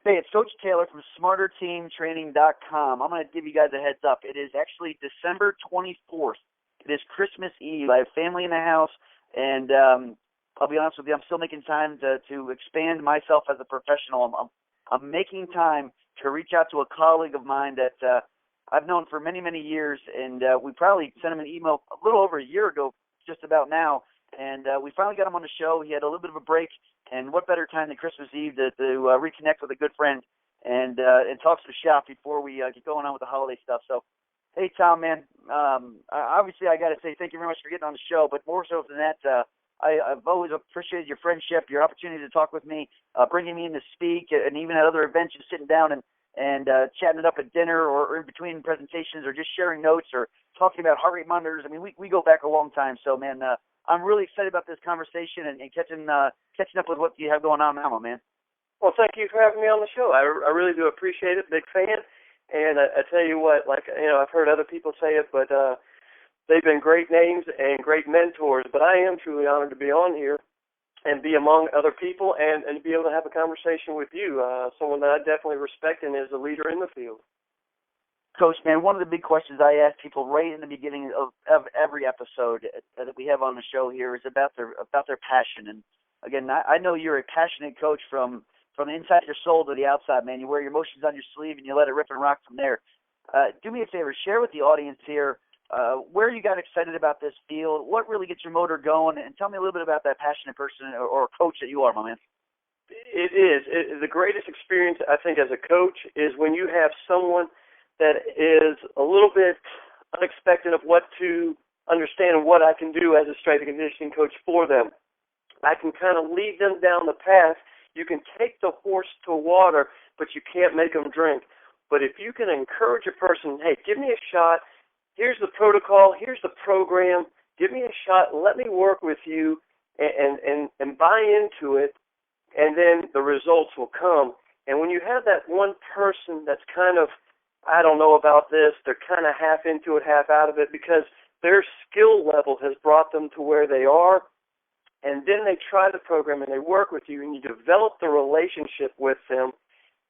Hey, it's Coach Taylor from SmarterTeamTraining.com. I'm going to give you guys a heads up. It is actually December 24th. It is Christmas Eve. I have family in the house, and I'll be honest with you, I'm still making time to expand myself as a professional. I'm making time to reach out to a colleague of mine that I've known for many, many years, and we probably sent him an email a little over a year ago, just about now, and we finally got him on the show. He had a little bit of a break. And what better time than Christmas Eve to reconnect with a good friend and talk some shop before we get going on with the holiday stuff. So, hey, Tom, man, obviously I got to say thank you very much for getting on the show, but more so than that, I've always appreciated your friendship, your opportunity to talk with me, bringing me in to speak, and even at other events, just sitting down and chatting it up at dinner or in between presentations or just sharing notes or talking about heart rate monitors. I mean, we go back a long time. So, man, I'm really excited about this conversation and catching up with what you have going on now, my man. Well, thank you for having me on the show. I really do appreciate it. Big fan. And I tell you what, I've heard other people say it, but they've been great names and great mentors. But I am truly honored to be on here and be among other people and be able to have a conversation with you, someone that I definitely respect and is a leader in the field. Coach, man, one of the big questions I ask people right in the beginning of every episode that we have on the show here is about their passion. And again, I know you're a passionate coach from the inside of your soul to the outside, man. You wear your emotions on your sleeve and you let it rip and rock from there. Do me a favor, share with the audience here where you got excited about this field, what really gets your motor going, and tell me a little bit about that passionate person or coach that you are, my man. It is. The greatest experience, I think, as a coach is when you have someone that is a little bit unexpected of what to understand and what I can do as a strength and conditioning coach for them. I can kind of lead them down the path. You can take the horse to water, but you can't make them drink. But if you can encourage a person, hey, give me a shot, here's the protocol, here's the program, give me a shot, let me work with you and buy into it, and then the results will come. And when you have that one person that's kind of, I don't know about this, they're kind of half into it, half out of it, because their skill level has brought them to where they are, and then they try the program and they work with you and you develop the relationship with them,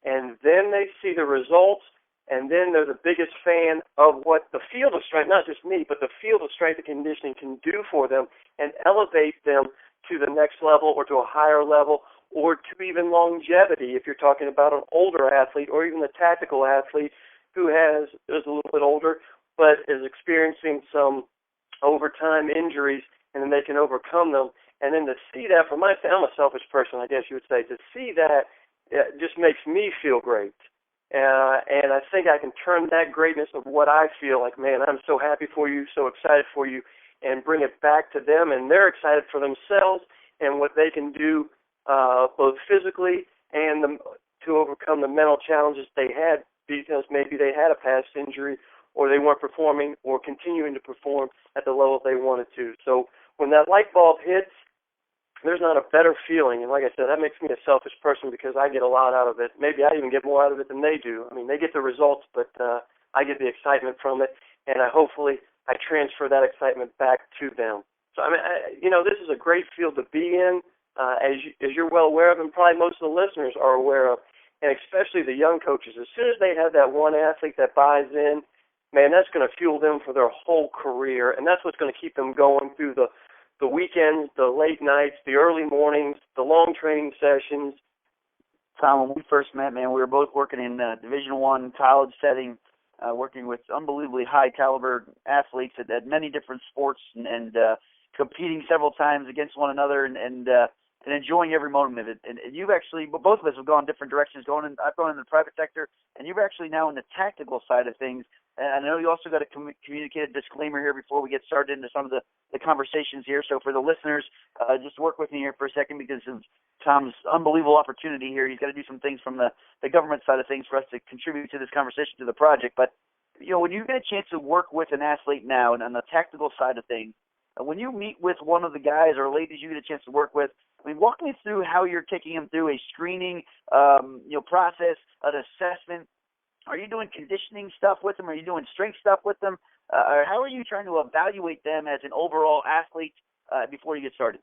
and then they see the results, and then they're the biggest fan of what the field of strength, not just me, but the field of strength and conditioning can do for them and elevate them to the next level or to a higher level or to even longevity if you're talking about an older athlete or even a tactical athlete who is a little bit older but is experiencing some overtime injuries, and then they can overcome them. And then to see that, I'm a selfish person, I guess you would say, to see that it just makes me feel great. And I think I can turn that greatness of what I feel like, man, I'm so happy for you, so excited for you, and bring it back to them, and they're excited for themselves and what they can do both physically and to overcome the mental challenges they had because maybe they had a past injury or they weren't performing or continuing to perform at the level they wanted to. So when that light bulb hits, there's not a better feeling. And like I said, that makes me a selfish person because I get a lot out of it. Maybe I even get more out of it than they do. I mean, they get the results, but I get the excitement from it, and hopefully I transfer that excitement back to them. So, I mean, this is a great field to be in, as you're well aware of, and probably most of the listeners are aware of, and especially the young coaches. As soon as they have that one athlete that buys in, man, that's going to fuel them for their whole career, and that's what's going to keep them going through the weekends, the late nights, the early mornings, the long training sessions. Tom, when we first met, man, we were both working in Division I college setting, working with unbelievably high-caliber athletes at many different sports and competing several times against one another and enjoying every moment of it. And you've actually, both of us have gone different directions. I've gone in the private sector, and you're actually now in the tactical side of things. And I know you also got to communicate a disclaimer here before we get started into some of the conversations here. So for the listeners, just work with me here for a second because of Tom's unbelievable opportunity here. He's got to do some things from the government side of things for us to contribute to this conversation, to the project. But, when you get a chance to work with an athlete now and on the tactical side of things, when you meet with one of the guys or ladies you get a chance to work with, I mean, walk me through how you're taking them through a screening, process, an assessment. Are you doing conditioning stuff with them? Are you doing strength stuff with them? Or how are you trying to evaluate them as an overall athlete before you get started?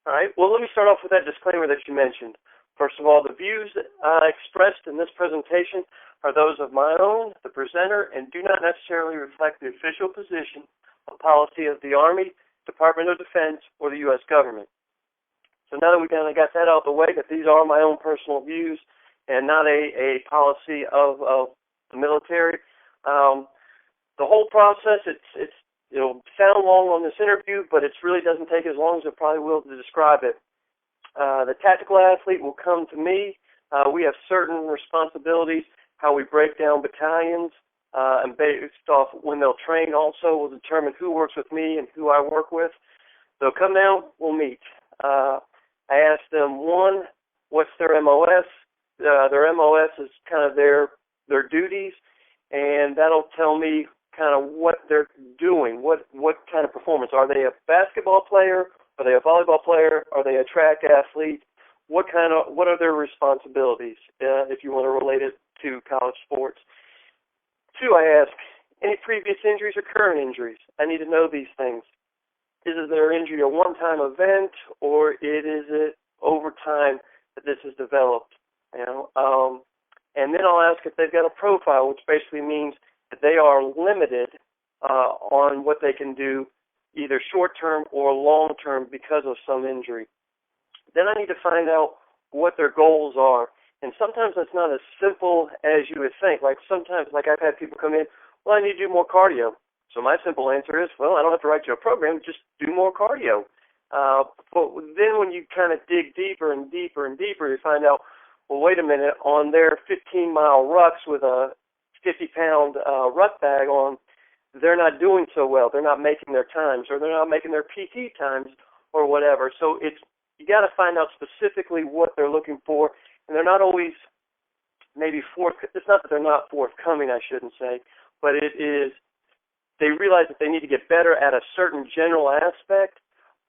All right. Well, let me start off with that disclaimer that you mentioned. First of all, the views expressed in this presentation are those of my own, the presenter, and do not necessarily reflect the official position or policy of the Army, Department of Defense, or the U.S. government. So now that we kind of got that out of the way, that these are my own personal views and not a policy of the military. The whole process, it'll sound long on this interview, but it really doesn't take as long as it probably will to describe it. The tactical athlete will come to me. We have certain responsibilities, how we break down battalions, and based off when they'll train also will determine who works with me and who I work with. They'll come down, we'll meet. I ask them, one, what's their MOS? Their MOS is kind of their duties, and that'll tell me kind of what they're doing, what kind of performance. Are they a basketball player? Are they a volleyball player? Are they a track athlete? What are their responsibilities, if you want to relate it to college sports? Two, I ask, any previous injuries or current injuries? I need to know these things. Is their injury a one-time event, or is it over time that this is developed? And then I'll ask if they've got a profile, which basically means that they are limited on what they can do, either short-term or long-term because of some injury. Then I need to find out what their goals are. And sometimes that's not as simple as you would think. Like sometimes, like I've had people come in, well, I need to do more cardio. So my simple answer is, well, I don't have to write you a program, just do more cardio. But then when you kind of dig deeper and deeper and deeper, you find out, well, wait a minute, on their 15-mile rucks with a 50-pound ruck bag on, they're not doing so well. They're not making their times, or they're not making their PT times, or whatever. So you got to find out specifically what they're looking for, and they're not always it's not that they're not forthcoming, I shouldn't say, but it is they realize that they need to get better at a certain general aspect,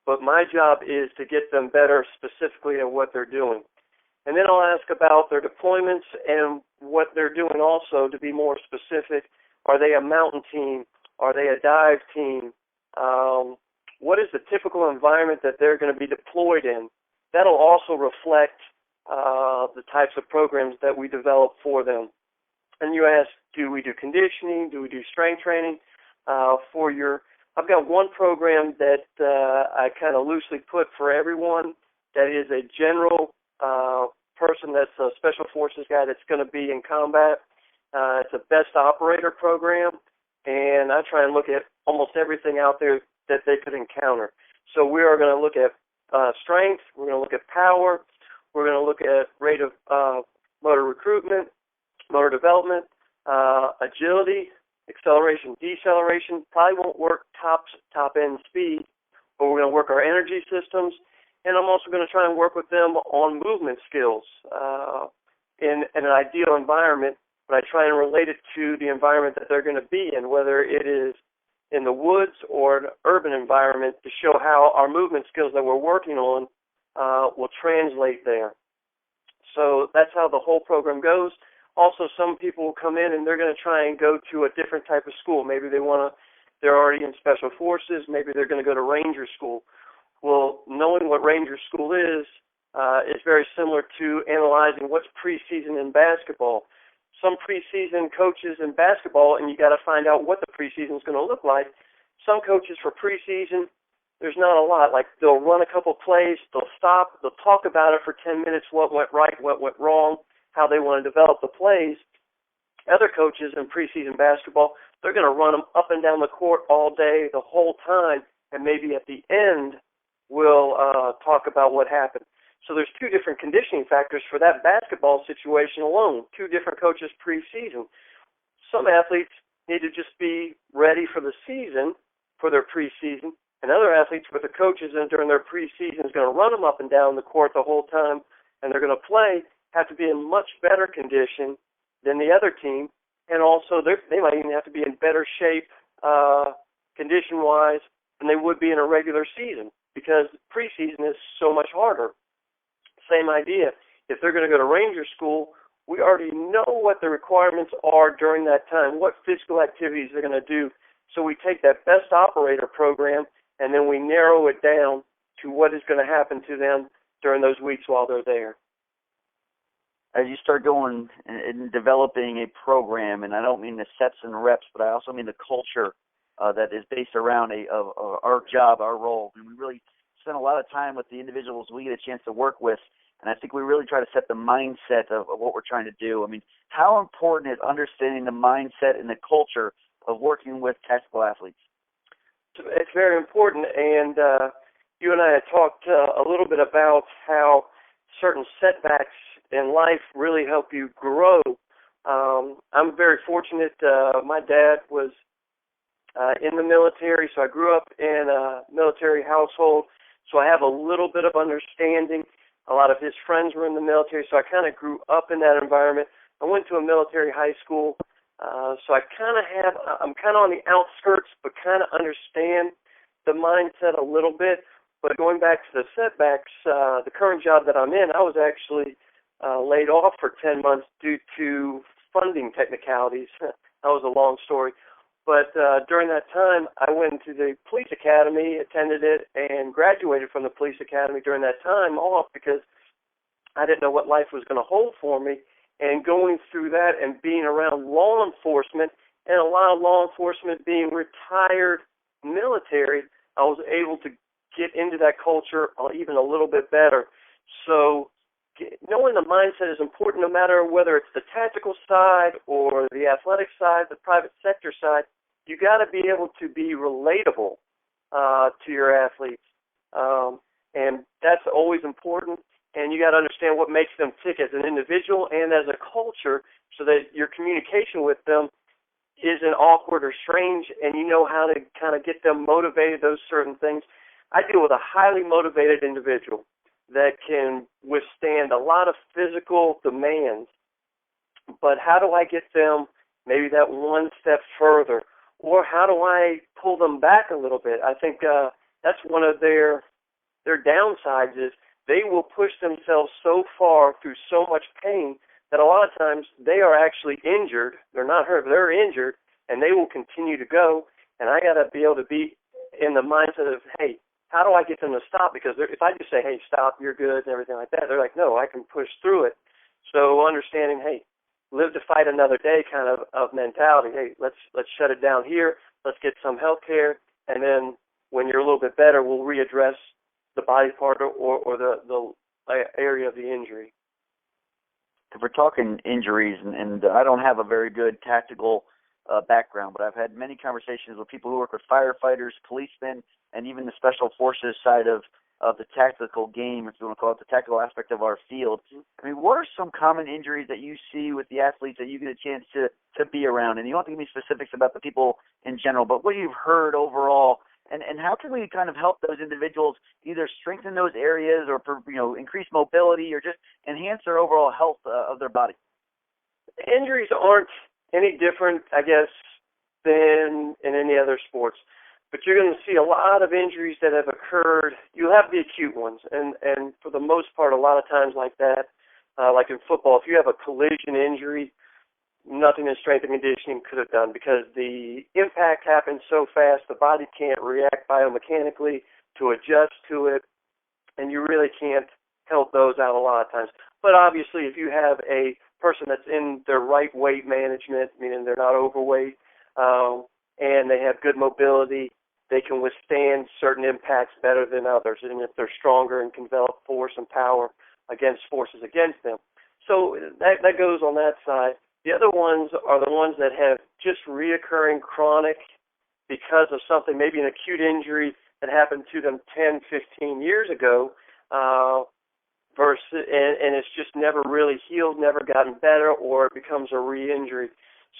but my job is to get them better specifically at what they're doing. And then I'll ask about their deployments and what they're doing also to be more specific. Are they a mountain team? Are they a dive team? What is the typical environment that they're going to be deployed in? That'll also reflect the types of programs that we develop for them. And you ask, do we do conditioning? Do we do strength training? I've got one program that I kind of loosely put for everyone that is a general person that's a special forces guy that's going to be in combat. It's a best operator program, and I try and look at almost everything out there that they could encounter. So we are going to look at strength, we're going to look at power, we're going to look at rate of motor recruitment, motor development, agility, acceleration, deceleration. Probably won't work top end speed, but we're going to work our energy systems, and I'm also going to try and work with them on movement skills in an ideal environment, but I try and relate it to the environment that they're going to be in, whether it is in the woods or an urban environment, to show how our movement skills that we're working on will translate there. So that's how the whole program goes. Also, some people will come in and they're going to try and go to a different type of school. Maybe they're already in special forces. Maybe they're going to go to Ranger School. Well, knowing what Ranger School is very similar to analyzing what's preseason in basketball. Some preseason coaches in basketball, and you got to find out what the preseason is going to look like. Some coaches for preseason, there's not a lot. Like they'll run a couple plays, they'll stop, they'll talk about it for 10 minutes, what went right, what went wrong, how they want to develop the plays. Other coaches in preseason basketball, they're going to run them up and down the court all day, the whole time, and maybe at the end we'll talk about what happened. So there's two different conditioning factors for that basketball situation alone, two different coaches preseason. Some athletes need to just be ready for the season, for their preseason, and other athletes with the coaches in during their preseason is going to run them up and down the court the whole time, and they're going to play, have to be in much better condition than the other team, and also they might even have to be in better shape condition-wise than they would be in a regular season, because preseason is so much harder. Same idea. If they're going to go to Ranger School, we already know what the requirements are during that time, what physical activities they're going to do. So we take that best operator program and then we narrow it down to what is going to happen to them during those weeks while they're there. as you start going and developing a program, and I don't mean the sets and reps, but I also mean the culture that is based around our job, our role. And we really spend a lot of time with the individuals we get a chance to work with, and I think we really try to set the mindset of what we're trying to do. I mean, how important is understanding the mindset and the culture of working with tactical athletes? It's very important, and you and I had talked a little bit about how certain setbacks in life really help you grow. I'm very fortunate. My dad was in the military, so I grew up in a military household, so I have a little bit of understanding. A lot of his friends were in the military, so I kind of grew up in that environment. I went to a military high school, so I'm kind of on the outskirts, but kind of understand the mindset a little bit. But going back to the setbacks, the current job that I'm in, I was actually laid off for 10 months due to funding technicalities. That was a long story. But during that time, I went to the police academy, attended it, and graduated from the police academy during that time off because I didn't know what life was going to hold for me. And going through that and being around law enforcement, and a lot of law enforcement being retired military, I was able to get into that culture even a little bit better. So knowing the mindset is important, no matter whether it's the tactical side or the athletic side, the private sector side. You got to be able to be relatable to your athletes, and that's always important. And you got to understand what makes them tick as an individual and as a culture, so that your communication with them isn't awkward or strange, and you know how to kind of get them motivated. Those certain things. I deal with a highly motivated individual that can withstand a lot of physical demands, but how do I get them maybe that one step further, or how do I pull them back a little bit? I think that's one of their downsides is they will push themselves so far through so much pain that a lot of times they are actually injured. They're not hurt, but they're injured, and they will continue to go. And I got to be able to be in the mindset of, hey, how do I get them to stop? Because if I just say, hey, stop, you're good, and everything like that, they're like, no, I can push through it. So understanding, hey, live to fight another day kind of mentality. Hey, let's shut it down here. Let's get some health care, and then when you're a little bit better, we'll readdress the body part or the area of the injury. If we're talking injuries, and I don't have a very good tactical background, but I've had many conversations with people who work with firefighters, policemen, and even the special forces side of the tactical game, if you want to call it the tactical aspect of our field. I mean, what are some common injuries that you see with the athletes that you get a chance to be around? And you don't have to give me specifics about the people in general, but what you've heard overall, and how can we kind of help those individuals either strengthen those areas or increase mobility or just enhance their overall health of their body? Injuries aren't any different, I guess, than in any other sports. But you're going to see a lot of injuries that have occurred. You have the acute ones, and for the most part, a lot of times like that, like in football, if you have a collision injury, nothing in strength and conditioning could have done because the impact happens so fast, the body can't react biomechanically to adjust to it, and you really can't help those out a lot of times. But obviously, if you have a person that's in their right weight management, meaning they're not overweight, and they have good mobility, they can withstand certain impacts better than others, and if they're stronger and can develop force and power against forces against them. So that goes on that side. The other ones are the ones that have just reoccurring chronic because of something, maybe an acute injury that happened to them 10, 15 years ago, and it's just never really healed, never gotten better, or it becomes a re-injury.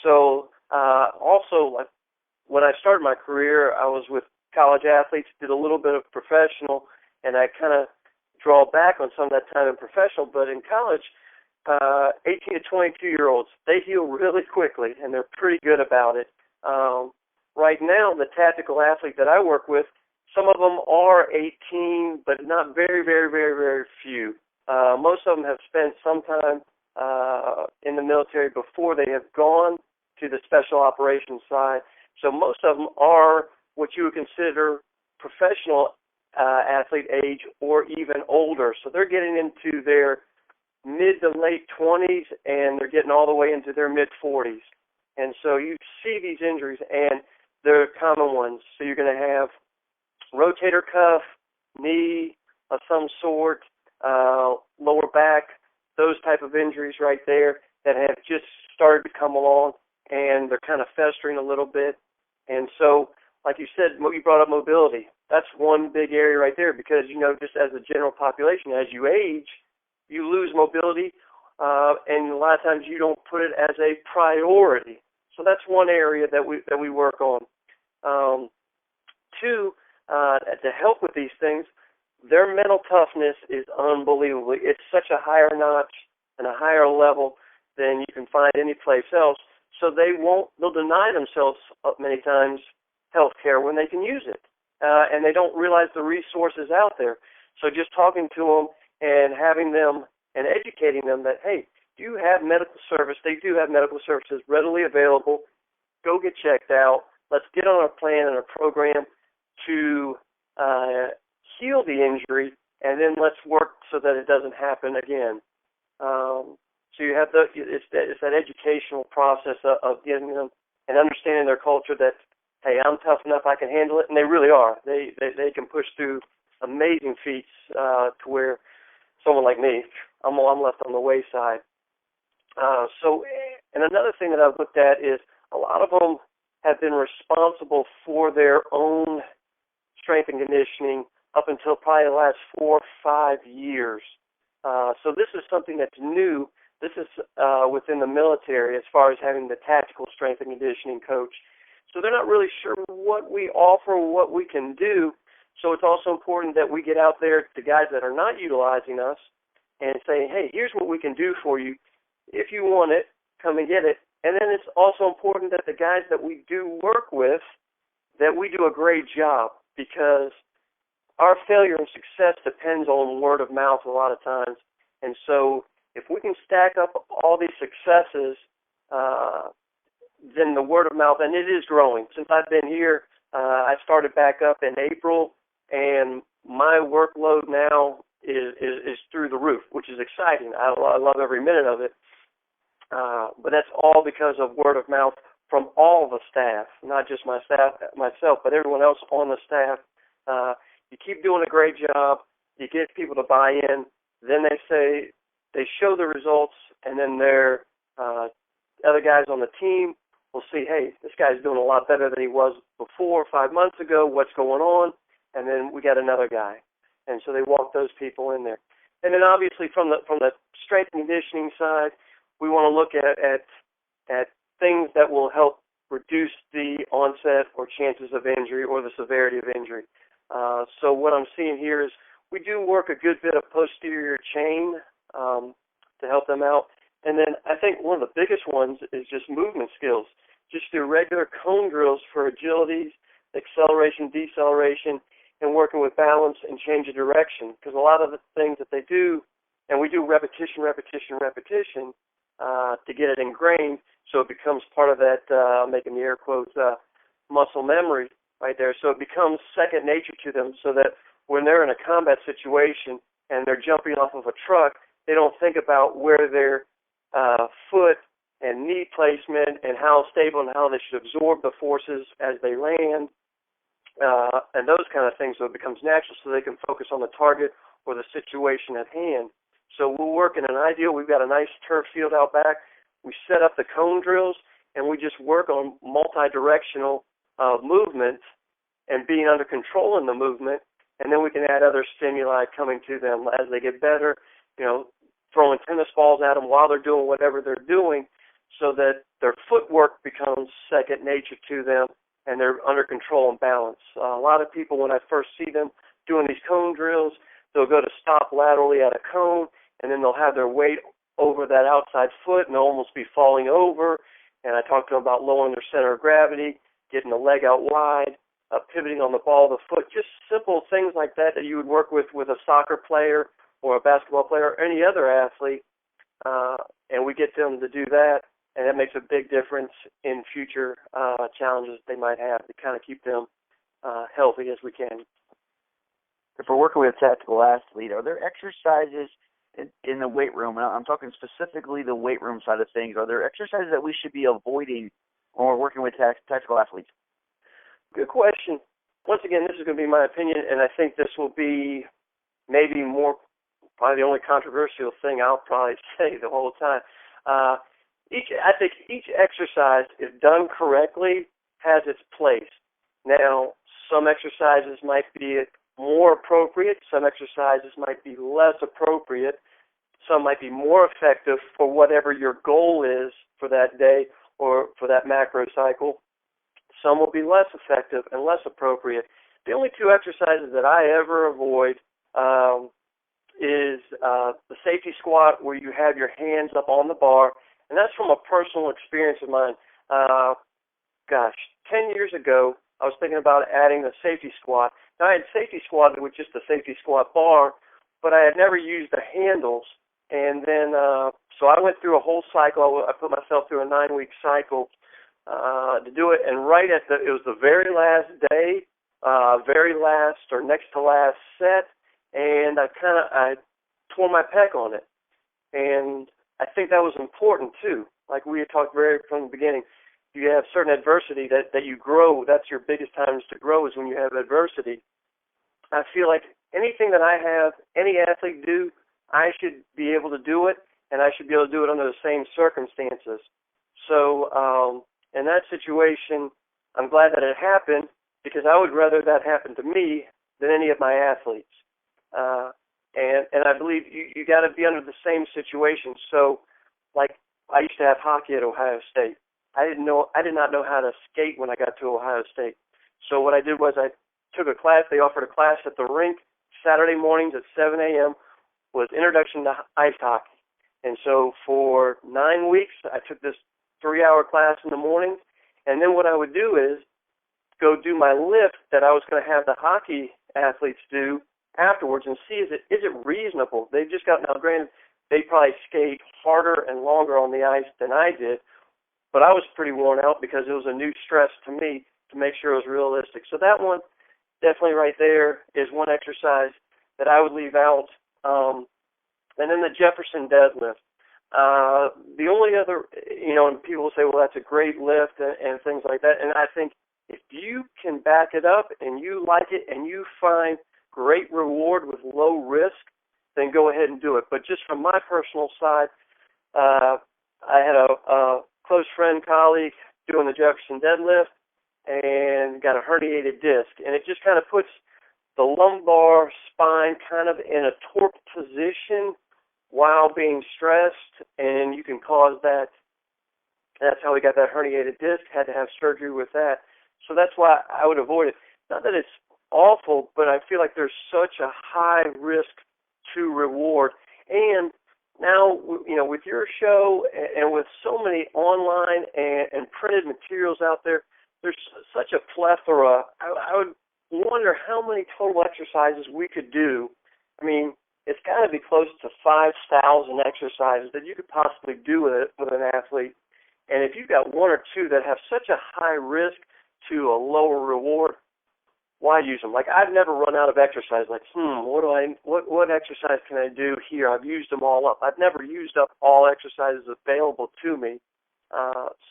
So also, when I started my career, I was with college athletes, did a little bit of professional, and I kind of draw back on some of that time in professional. But in college, 18 to 22-year-olds, they heal really quickly, and they're pretty good about it. Right now, the tactical athlete that I work with, some of them are 18, but not very, very, very, very few. Most of them have spent some time in the military before they have gone to the special operations side. So most of them are what you would consider professional athlete age or even older. So they're getting into their mid to late 20s, and they're getting all the way into their mid 40s. And so you see these injuries, and they're common ones. So you're going to have rotator cuff, knee of some sort, lower back, those type of injuries right there that have just started to come along, and they're kind of festering a little bit. And so, like you said, you brought up mobility. That's one big area right there because, just as a general population, as you age, you lose mobility, and a lot of times you don't put it as a priority. So that's one area that we work on. Two, to help with these things, their mental toughness is unbelievable. It's such a higher notch and a higher level than you can find anyplace else. So they'll deny themselves many times health care when they can use it. And they don't realize the resources out there. So just talking to them and having them and educating them that, hey, you have medical service. They do have medical services readily available. Go get checked out. Let's get on a plan and a program to heal the injury, and then let's work so that it doesn't happen again. So you have it's that educational process of getting them and understanding their culture that, hey, I'm tough enough, I can handle it, and they really are. They can push through amazing feats to where someone like me, I'm left on the wayside. And another thing that I've looked at is a lot of them have been responsible for their own strength and conditioning up until probably the last 4 or 5 years. So this is something that's new. This is within the military as far as having the tactical strength and conditioning coach. So they're not really sure what we offer, what we can do. So it's also important that we get out there to guys that are not utilizing us and say, hey, here's what we can do for you. If you want it, come and get it. And then it's also important that the guys that we do work with, that we do a great job, because our failure and success depends on word of mouth a lot of times. And so if we can stack up all these successes, then the word of mouth, and it is growing. Since I've been here, I started back up in April, and my workload now is through the roof, which is exciting. I love every minute of it. But that's all because of word of mouth from all the staff, not just myself, but everyone else on the staff. You keep doing a great job. You get people to buy in. Then they show the results, and then their other guys on the team will see, hey, this guy's doing a lot better than he was before 5 months ago. What's going on? And then we got another guy. And so they walk those people in there. And then obviously from the strength and conditioning side, we want to look at things that will help reduce the onset or chances of injury or the severity of injury. So what I'm seeing here is we do work a good bit of posterior chain to help them out. And then I think one of the biggest ones is just movement skills. Just do regular cone drills for agility, acceleration, deceleration, and working with balance and change of direction. Because a lot of the things that they do, and we do repetition, to get it ingrained so it becomes part of that, making the air quotes, muscle memory right there. So it becomes second nature to them so that when they're in a combat situation and they're jumping off of a truck, they don't think about where their foot and knee placement and how stable and how they should absorb the forces as they land, and those kind of things. So it becomes natural so they can focus on the target or the situation at hand. So we'll work in an ideal. We've got a nice turf field out back. We set up the cone drills, and we just work on multi-directional movement and being under control in the movement, and then we can add other stimuli coming to them as they get better, throwing tennis balls at them while they're doing whatever they're doing so that their footwork becomes second nature to them and they're under control and balance. A lot of people, when I first see them doing these cone drills, they'll go to stop laterally at a cone, and then they'll have their weight over that outside foot and they'll almost be falling over. And I talk to them about lowering their center of gravity, getting the leg out wide, pivoting on the ball of the foot, just simple things like that that you would work with a soccer player or a basketball player or any other athlete. And we get them to do that, and that makes a big difference in future challenges they might have to kind of keep them healthy as we can. If we're working with a tactical athlete, are there exercises in the weight room, and I'm talking specifically the weight room side of things, are there exercises that we should be avoiding when we're working with tactical athletes? Good question. Once again, this is going to be my opinion, and I think this will be maybe probably the only controversial thing I'll probably say the whole time. I think each exercise, if done correctly, has its place. Now, some exercises might be more appropriate. Some exercises might be less appropriate. Some might be more effective for whatever your goal is for that day or for that macro cycle. Some will be less effective and less appropriate. The only two exercises that I ever avoid is the safety squat, where you have your hands up on the bar, and that's from a personal experience of mine. 10 years ago, I was thinking about adding the safety squat. Now, I had safety squatted with just the safety squat bar, but I had never used the handles. And then, so I went through a whole cycle. I put myself through a 9-week cycle to do it. And it was the very last day, very last or next to last set, and I tore my pec on it. And I think that was important too. Like we had talked from the beginning, you have certain adversity that you grow. That's your biggest times to grow, is when you have adversity. I feel like anything that I have any athlete do, I should be able to do it, and I should be able to do it under the same circumstances. So in that situation, I'm glad that it happened, because I would rather that happen to me than any of my athletes. And I believe you got to be under the same situation. So, like, I used to have hockey at Ohio State. I did not know how to skate when I got to Ohio State. So what I did was I took a class. They offered a class at the rink Saturday mornings at 7 a.m. was Introduction to Ice Hockey. And so for 9 weeks, I took this 3-hour class in the morning. And then what I would do is go do my lift that I was going to have the hockey athletes do afterwards, and see is it reasonable. They've just got, now granted, they probably skate harder and longer on the ice than I did, but I was pretty worn out because it was a new stress to me to make sure it was realistic. So that one, definitely right there, is one exercise that I would leave out. And then the Jefferson deadlift. The only other, and people will say, well, that's a great lift and things like that. And I think if you can back it up and you like it and you find great reward with low risk, then go ahead and do it. But just from my personal side, I had a close friend, colleague, doing the Jefferson deadlift and got a herniated disc. And it just kind of puts the lumbar spine kind of in a torqued position while being stressed, and you can cause that. That's how we got that herniated disc, had to have surgery with that. So that's why I would avoid it. Not that it's awful, but I feel like there's such a high risk to reward. And now, with your show and with so many online and printed materials out there, there's such a plethora. I would wonder how many total exercises we could do. I mean, it's got to be close to 5,000 exercises that you could possibly do with an athlete. And if you've got one or two that have such a high risk to a lower reward, why use them? Like, I've never run out of exercise. Like, what exercise can I do here? I've used them all up. I've never used up all exercises available to me.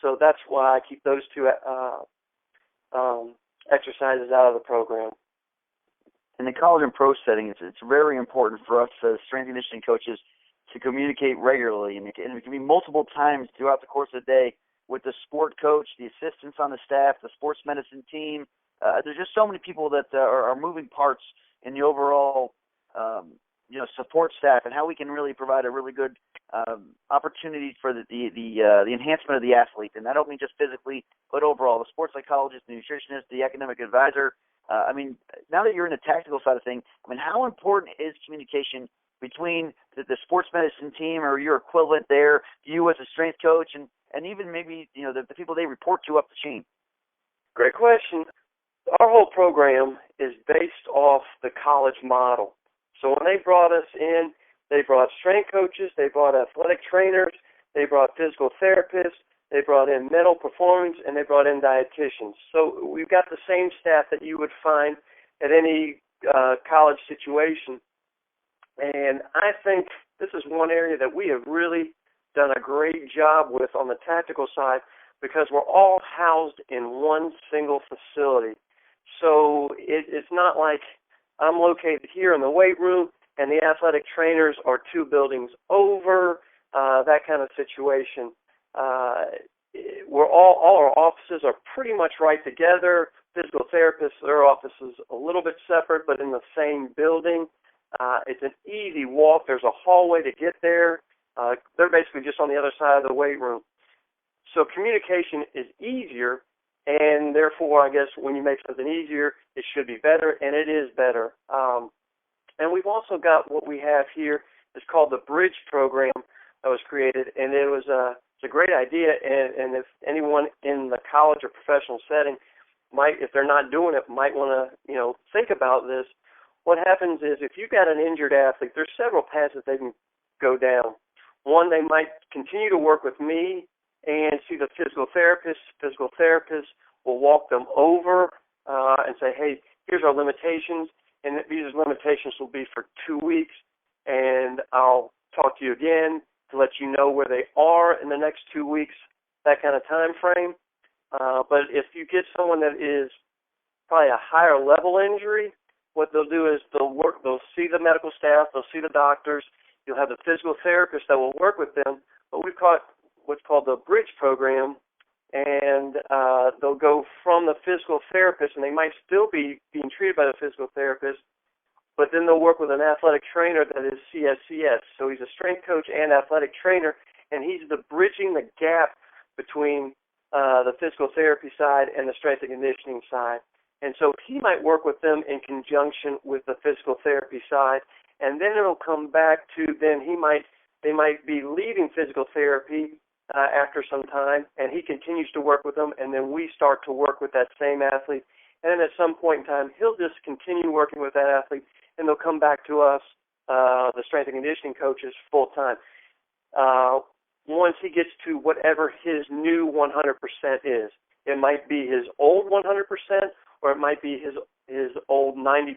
So that's why I keep those two exercises out of the program. In the college and pro setting, it's very important for us as strength and conditioning coaches to communicate regularly, and it can be multiple times throughout the course of the day with the sport coach, the assistants on the staff, the sports medicine team. There's just so many people that are moving parts in the overall, support staff, and how we can really provide a really good opportunity for the enhancement of the athlete. And I don't mean just physically, but overall, the sports psychologist, the nutritionist, the academic advisor. Now that you're in the tactical side of things, how important is communication between the sports medicine team or your equivalent there, you as a strength coach, and even maybe the people they report to up the chain? Great question. Our whole program is based off the college model. So when they brought us in, they brought strength coaches, they brought athletic trainers, they brought physical therapists, they brought in mental performance, and they brought in dietitians. So we've got the same staff that you would find at any college situation. And I think this is one area that we have really done a great job with on the tactical side because we're all housed in one single facility. So it's not like I'm located here in the weight room and the athletic trainers are 2 buildings over, that kind of situation. We're all our offices are pretty much right together. Physical therapists, their office is a little bit separate, but in the same building. It's an easy walk. There's a hallway to get there. They're basically just on the other side of the weight room. So communication is easier, and therefore, I guess when you make something easier, it should be better, and it is better. And we've also got what we have here is called the Bridge program that was created, and it's a great idea, and if anyone in the college or professional setting might, if they're not doing it, might want to, think about this. What happens is if you've got an injured athlete, there's several paths that they can go down. One, they might continue to work with me and see the physical therapist. Physical therapist will walk them over and say, hey, here's our limitations, and these limitations will be for 2 weeks, and I'll talk to you again to let you know where they are in the next 2 weeks, that kind of time frame. But if you get someone that is probably a higher level injury, what they'll do is they'll see the medical staff, they'll see the doctors, you'll have the physical therapist that will work with them, but we've got what's called the Bridge program, and they'll go from the physical therapist, and they might still be being treated by the physical therapist, but then they'll work with an athletic trainer that is CSCS. So he's a strength coach and athletic trainer, and he's bridging the gap between the physical therapy side and the strength and conditioning side. And so he might work with them in conjunction with the physical therapy side, and then it'll come back to they might be leaving physical therapy after some time, and he continues to work with them, and then we start to work with that same athlete. And then at some point in time, he'll just continue working with that athlete, and they'll come back to us, the strength and conditioning coaches, full time. Once he gets to whatever his new 100% is. It might be his old 100%, or it might be his old 90%.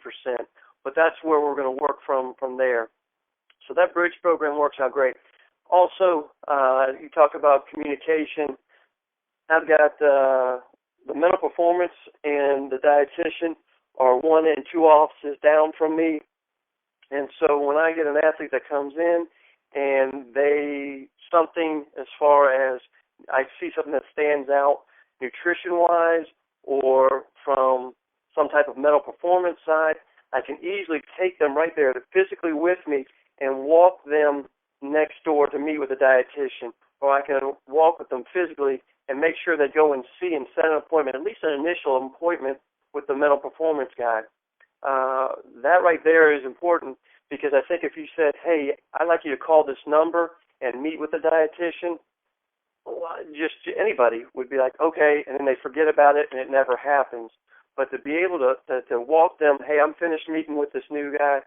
But that's where we're going to work from there. So that Bridge program works out great. Also, you talk about communication. I've got the mental performance and the dietitian are 1 and 2 offices down from me. And so when I get an athlete that comes in and something as far as I see something that stands out nutrition-wise or from some type of mental performance side, I can easily take them right there physically with me and walk them next door to meet with a dietitian, or I can walk with them physically and make sure they go and see and set an appointment, at least an initial appointment with the mental performance guy. That right there is important because I think if you said, hey, I'd like you to call this number and meet with the dietitian, just anybody would be like, okay, and then they forget about it and it never happens. But to be able to walk them, hey, I'm finished meeting with this new guy,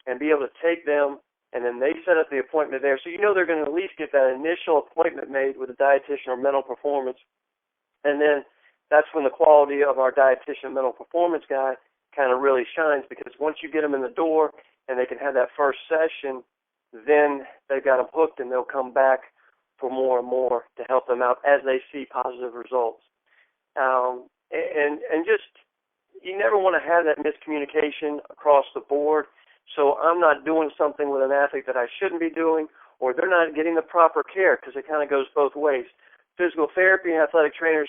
and be able to take them, and then they set up the appointment there. So they're going to at least get that initial appointment made with a dietitian or mental performance. And then that's when the quality of our dietitian mental performance guy kind of really shines, because once you get them in the door and they can have that first session, then they've got them hooked and they'll come back for more and more to help them out as they see positive results. And just, you never want to have that miscommunication across the board. So I'm not doing something with an athlete that I shouldn't be doing, or they're not getting the proper care, because it kind of goes both ways. Physical therapy and athletic trainers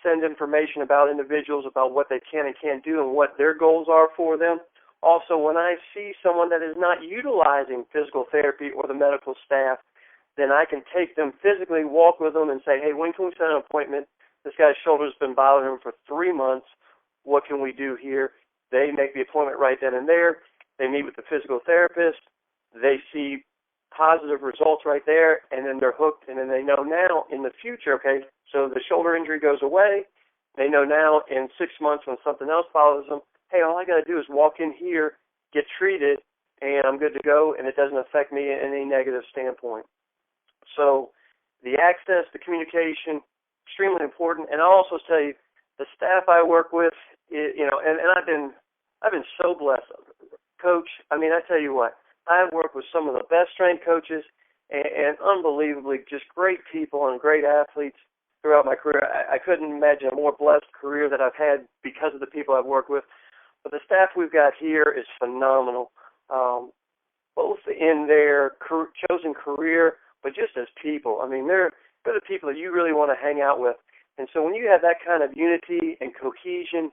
send information about individuals, about what they can and can't do and what their goals are for them. Also, when I see someone that is not utilizing physical therapy or the medical staff, then I can take them physically, walk with them, and say, hey, when can we set an appointment? This guy's shoulder's been bothering him for 3 months. What can we do here? They make the appointment right then and there. They meet with the physical therapist. They see positive results right there, and then they're hooked, and then they know now in the future, okay, so the shoulder injury goes away. They know now in 6 months when something else bothers them, hey, all I got to do is walk in here, get treated, and I'm good to go, and it doesn't affect me in any negative standpoint. So the access, the communication, extremely important. And I'll also tell you, the staff I work with, and I've been so blessed. Coach, I mean, I tell you what, I've worked with some of the best strength coaches and unbelievably just great people and great athletes throughout my career. I couldn't imagine a more blessed career that I've had because of the people I've worked with. But the staff we've got here is phenomenal, both in their chosen career, but just as people. I mean, they're the people that you really want to hang out with. And so when you have that kind of unity and cohesion,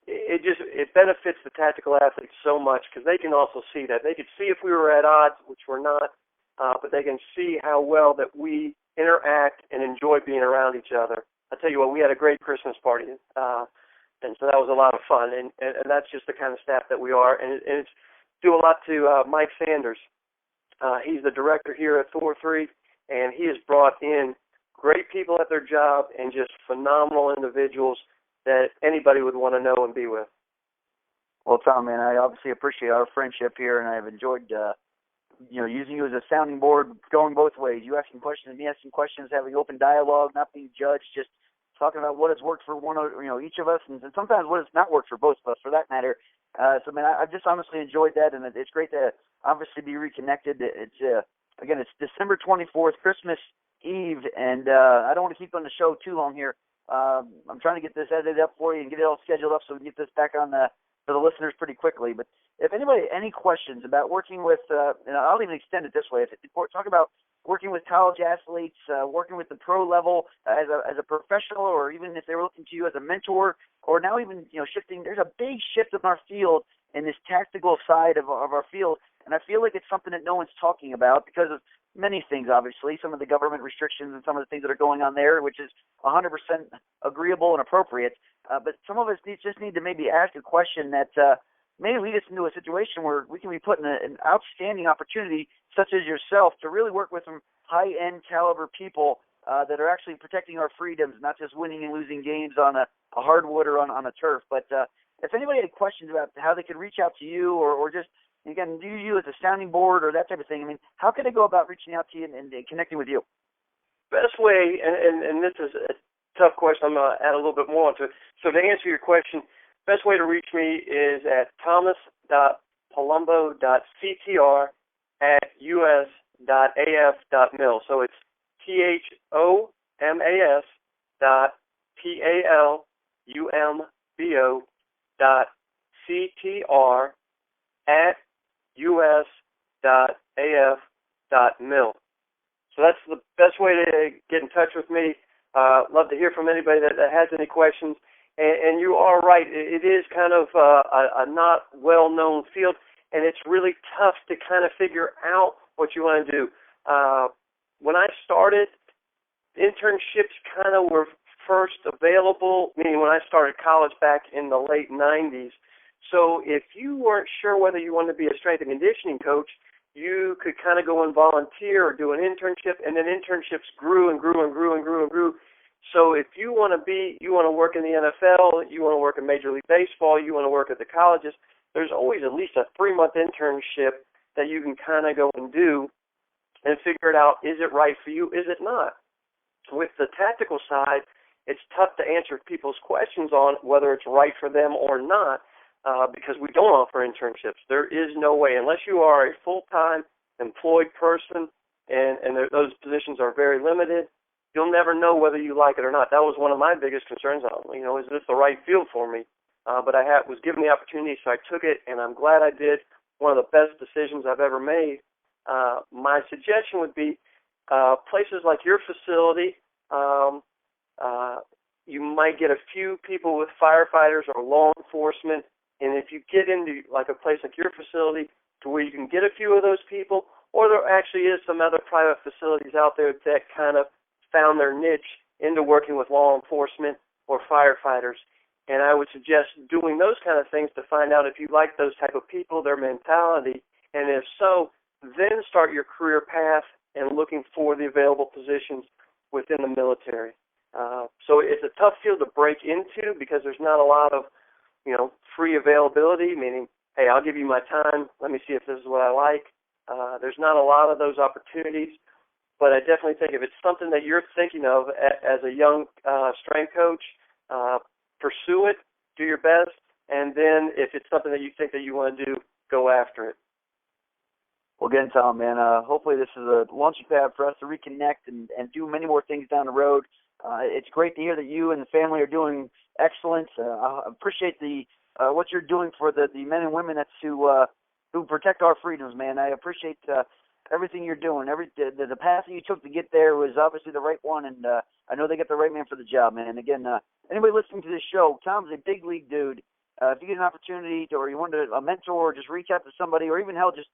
it benefits the tactical athletes so much because they can also see that. They could see if we were at odds, which we're not, but they can see how well that we interact and enjoy being around each other. I tell you what, we had a great Christmas party, and so that was a lot of fun. And that's just the kind of staff that we are. And it's due a lot to Mike Sanders. He's the director here at Thor 3, and he has brought in great people at their job and just phenomenal individuals that anybody would want to know and be with. Well, Tom, man, I obviously appreciate our friendship here, and I've enjoyed, using you as a sounding board, going both ways. You asking questions, me asking questions, having open dialogue, not being judged, just talking about what has worked for each of us, and sometimes what has not worked for both of us, for that matter. So, man, I've just honestly enjoyed that, and it's great to obviously be reconnected. It's again, it's December 24th, Christmas Eve, and I don't want to keep on the show too long here. I'm trying to get this edited up for you and get it all scheduled up so we can get this back on for the listeners pretty quickly. But if anybody any questions about working with, I'll even extend it this way. If talk about working with college athletes, working with the pro level as a professional, or even if they were looking to you as a mentor, or now even shifting. There's a big shift in our field in this tactical side of our field, and I feel like it's something that no one's talking about because of many things, obviously, some of the government restrictions and some of the things that are going on there, which is 100% agreeable and appropriate. But some of us just need to maybe ask a question that may lead us into a situation where we can be put in an outstanding opportunity, such as yourself, to really work with some high-end caliber people that are actually protecting our freedoms, not just winning and losing games on a hardwood or on a turf. But if anybody had questions about how they could reach out to you or just, again, use you as a sounding board or that type of thing, I mean, how can they go about reaching out to you and connecting with you? Best way, and this is a tough question, I'm going to add a little bit more onto it. So to answer your question, best way to reach me is at thomas.palumbo.ctr@us.af.mil. So it's thomas.palumbo.ctr@us.af.mil. So that's the best way to get in touch with me. Love to hear from anybody that has any questions. And you are right. It is kind of a not well-known field, and it's really tough to kind of figure out what you want to do. When I started, internships kind of were first available, meaning when I started college back in the late 90s. So if you weren't sure whether you wanted to be a strength and conditioning coach, you could kind of go and volunteer or do an internship, and then internships grew and grew and grew and grew and grew. So if you want to work in the NFL, you want to work in Major League Baseball, you want to work at the colleges, there's always at least a 3-month internship that you can kind of go and do and figure it out. Is it right for you? Is it not? With the tactical side, it's tough to answer people's questions on whether it's right for them or not because we don't offer internships. There is no way, unless you are a full-time employed person, and those positions are very limited, you'll never know whether you like it or not. That was one of my biggest concerns. Is this the right field for me? But I was given the opportunity, so I took it, and I'm glad I did. One of the best decisions I've ever made. My suggestion would be places like your facility. You might get a few people with firefighters or law enforcement, and if you get into like a place like your facility to where you can get a few of those people, or there actually is some other private facilities out there that kind of found their niche into working with law enforcement or firefighters. And I would suggest doing those kind of things to find out if you like those type of people, their mentality, and if so, then start your career path and looking for the available positions within the military. So it's a tough field to break into because there's not a lot of, free availability, meaning, hey, I'll give you my time, let me see if this is what I like. There's not a lot of those opportunities. But I definitely think if it's something that you're thinking of as a young strength coach, pursue it, do your best, and then if it's something that you think that you want to do, go after it. Well, again, Tom, man, hopefully this is a launching pad for us to reconnect and do many more things down the road. It's great to hear that you and the family are doing excellent. I appreciate the what you're doing for the men and women that's who protect our freedoms, man. I appreciate everything you're doing. The path that you took to get there was obviously the right one, and I know they got the right man for the job, man. And again, anybody listening to this show, Tom's a big league dude. If you get an opportunity or you want a mentor, or just reach out to somebody, or even hell, just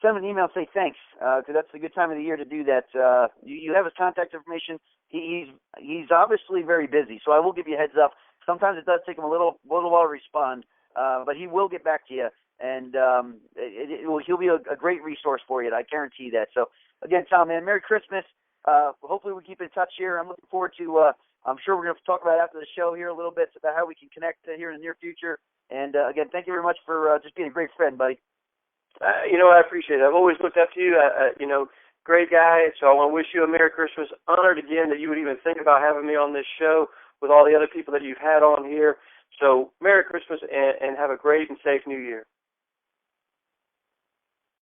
send him an email and say thanks, because that's a good time of the year to do that. You have his contact information. He's obviously very busy, so I will give you a heads up. Sometimes it does take him a little while to respond, but he will get back to you, and he'll be a great resource for you. I guarantee that. So again, Tom, man, Merry Christmas. Hopefully we keep in touch here. I'm looking forward to. I'm sure we're going to talk about after the show here a little bit about how we can connect here in the near future. And again, thank you very much for just being a great friend, buddy. I appreciate it. I've always looked up to you. Great guy. So I want to wish you a Merry Christmas. Honored again that you would even think about having me on this show with all the other people that you've had on here. So Merry Christmas and have a great and safe New Year.